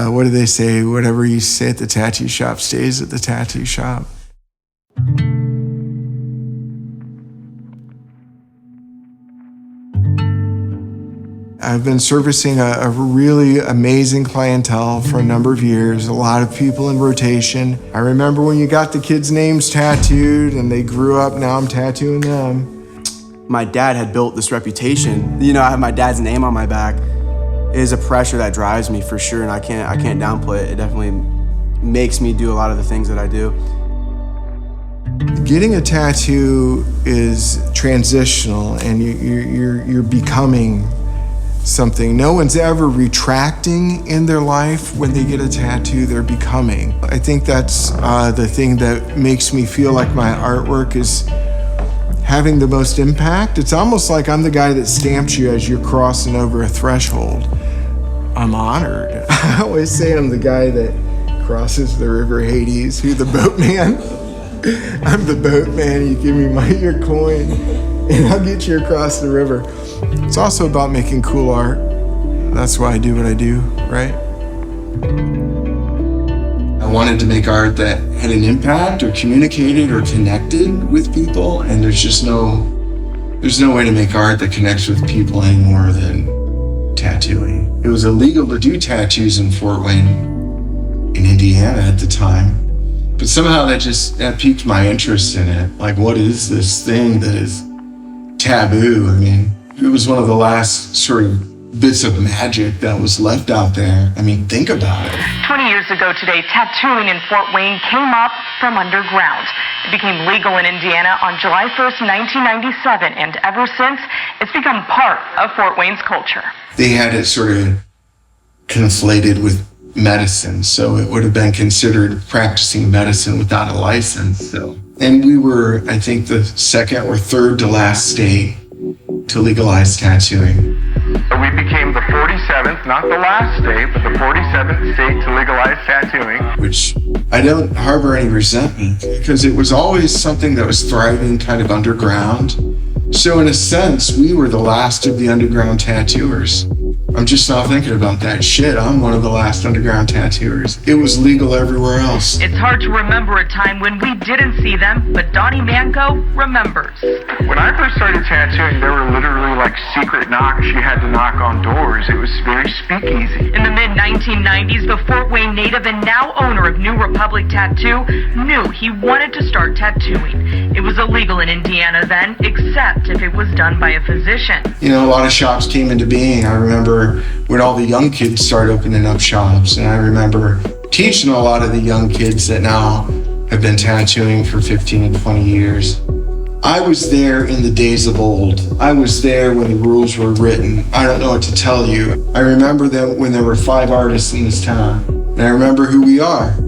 What do they say? Whatever you say at the tattoo shop stays at the tattoo shop. I've been servicing a really amazing clientele for a number of years, a lot of people in rotation. I remember when you got the kids' names tattooed and they grew up, now I'm tattooing them. My dad had built this reputation. You know, I have my dad's name on my back. It is a pressure that drives me for sure, and I can't downplay it. It definitely makes me do a lot of the things that I do. Getting a tattoo is transitional, and you're becoming something. No one's ever retracting in their life when they get a tattoo, they're becoming. I think that's the thing that makes me feel like my artwork is having the most impact. It's almost like I'm the guy that stamps you as you're crossing over a threshold. I'm honored. I always say I'm the guy that crosses the river Hades. Who, the boatman? I'm the boatman. You give me your coin and I'll get you across the river. It's also about making cool art. That's why I do what I do, right? I wanted to make art that had an impact or communicated or connected with people, and there's no way to make art that connects with people any more than tattooing. It was illegal to do tattoos in Fort Wayne, in Indiana at the time. But somehow that piqued my interest in it. Like, what is this thing that is taboo? I mean, it was one of the last sort of bits of magic that was left out there. I mean, think about it. 20 years ago today, tattooing in Fort Wayne came up from underground. It became legal in Indiana on July 1st, 1997, and ever since, it's become part of Fort Wayne's culture. They had it sort of conflated with medicine, so it would have been considered practicing medicine without a license. And we were, I think, the second or third to last state to legalize tattooing. We became the 47th, not the last state, but the 47th state to legalize tattooing. Which I don't harbor any resentment, because it was always something that was thriving kind of underground. So in a sense, we were the last of the underground tattooers. I'm just not thinking about that shit. I'm one of the last underground tattooers. It was legal everywhere else. It's hard to remember a time when we didn't see them, but Donnie Manco remembers. When I first started tattooing, there were literally like secret knocks. You had to knock on doors. It was very speakeasy. In the mid-1990s, the Fort Wayne native and now owner of New Republic Tattoo knew he wanted to start tattooing. It was illegal in Indiana then, except if it was done by a physician. You know, a lot of shops came into being. I remember when all the young kids started opening up shops, and I remember teaching a lot of the young kids that now have been tattooing for 15 and 20 years. I was there in the days of old. I was there when the rules were written. I don't know what to tell you. I remember them when there were 5 artists in this town, and I remember who we are.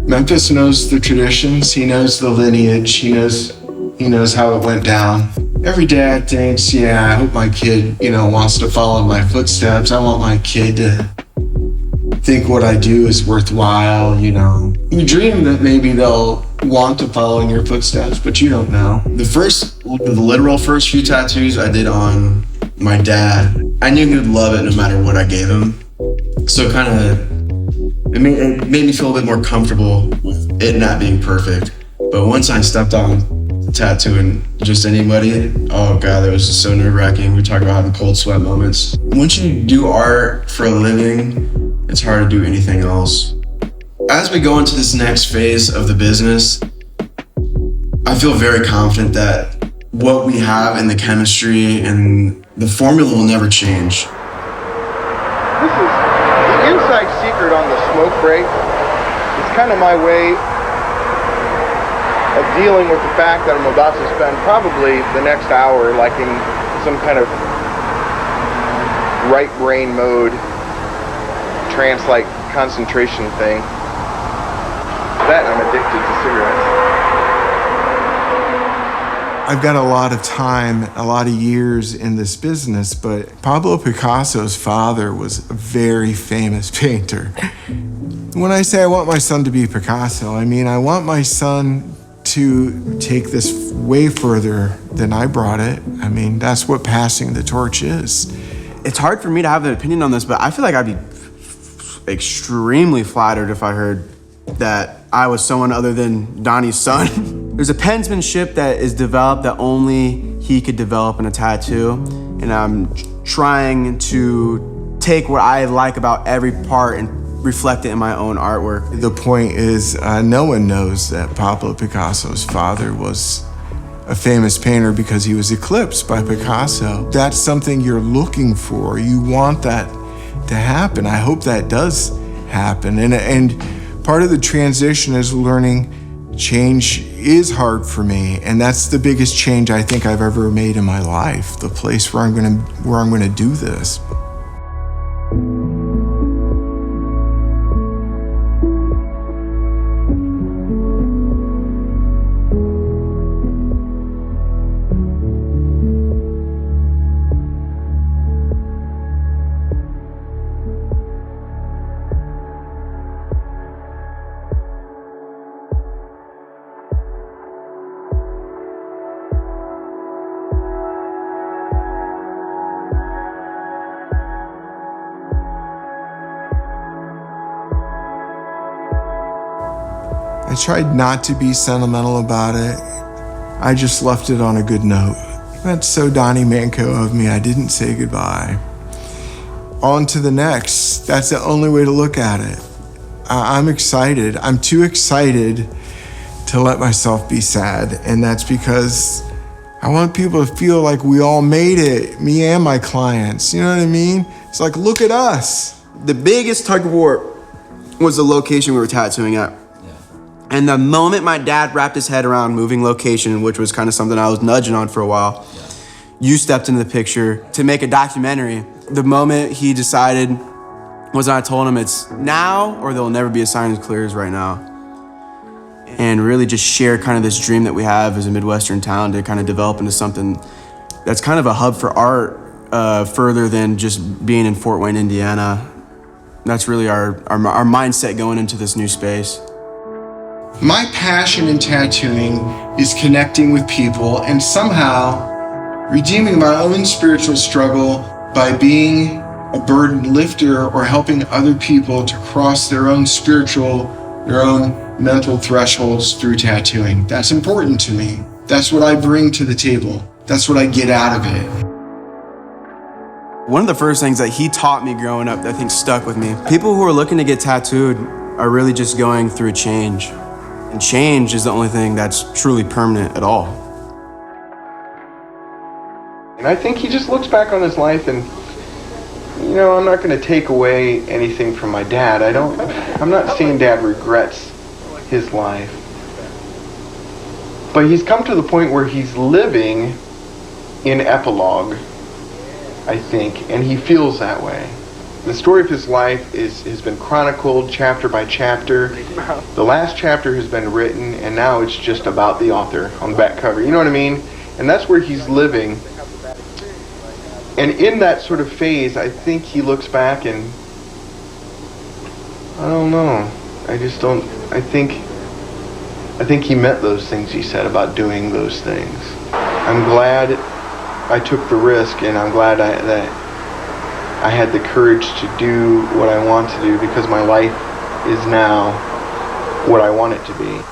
Memphis knows the traditions. He knows the lineage. He knows how it went down. Every dad thinks, yeah, I hope my kid, wants to follow my footsteps. I want my kid to think what I do is worthwhile, You dream that maybe they'll want to follow in your footsteps, but you don't know. The literal first few tattoos I did on my dad, I knew he would love it no matter what I gave him. So it made me feel a bit more comfortable with it not being perfect. But once I stepped on tattooing just anybody, oh god, that was just so nerve-wracking. We talk about having cold sweat moments. Once you do art for a living, it's hard to do anything else. As we go into this next phase of the business, I feel very confident that what we have in the chemistry and the formula will never change. This is the inside secret on the smoke break. It's kind of my way of dealing with the fact that I'm about to spend probably the next hour like in some kind of right brain mode, trance-like concentration thing. That I'm addicted to cigarettes. I've got a lot of time, a lot of years in this business, but Pablo Picasso's father was a very famous painter. When I say I want my son to be Picasso, I mean I want my son to take this way further than I brought it. I mean, that's what passing the torch is. It's hard for me to have an opinion on this, but I feel like I'd be extremely flattered if I heard that I was someone other than Donnie's son. There's a penmanship that is developed that only he could develop in a tattoo, and I'm trying to take what I like about every part and reflect it in my own artwork. The point is, no one knows that Pablo Picasso's father was a famous painter because he was eclipsed by Picasso. That's something you're looking for. You want that to happen. I hope that does happen. And part of the transition is learning change is hard for me, and that's the biggest change I think I've ever made in my life. The place where I'm gonna do this. I tried not to be sentimental about it. I just left it on a good note. That's so Donnie Manco of me. I didn't say goodbye. On to the next. That's the only way to look at it. I'm excited. I'm too excited to let myself be sad. And that's because I want people to feel like we all made it, me and my clients. You know what I mean? It's like, look at us. The biggest tug of war was the location we were tattooing at. And the moment my dad wrapped his head around moving location, which was kind of something I was nudging on for a while, you stepped into the picture to make a documentary. The moment he decided was I told him it's now or there'll never be a sign as clear as right now. And really just share kind of this dream that we have as a Midwestern town to kind of develop into something that's kind of a hub for art further than just being in Fort Wayne, Indiana. That's really our mindset going into this new space. My passion in tattooing is connecting with people and somehow redeeming my own spiritual struggle by being a burden lifter or helping other people to cross their own spiritual, their own mental thresholds through tattooing. That's important to me. That's what I bring to the table. That's what I get out of it. One of the first things that he taught me growing up that I think stuck with me, people who are looking to get tattooed are really just going through a change. And change is the only thing that's truly permanent at all. And I think he just looks back on his life and, you know, I'm not going to take away anything from my dad. I'm not saying Dad regrets his life. But he's come to the point where he's living in epilogue, I think, and he feels that way. The story of his life has been chronicled chapter by chapter. The last chapter has been written, and now it's just about the author on the back cover. You know what I mean? And that's where he's living. And in that sort of phase, I think he looks back and, I don't know. I think he meant those things he said about doing those things. I'm glad I took the risk, and I'm glad that I had the courage to do what I want to do because my life is now what I want it to be.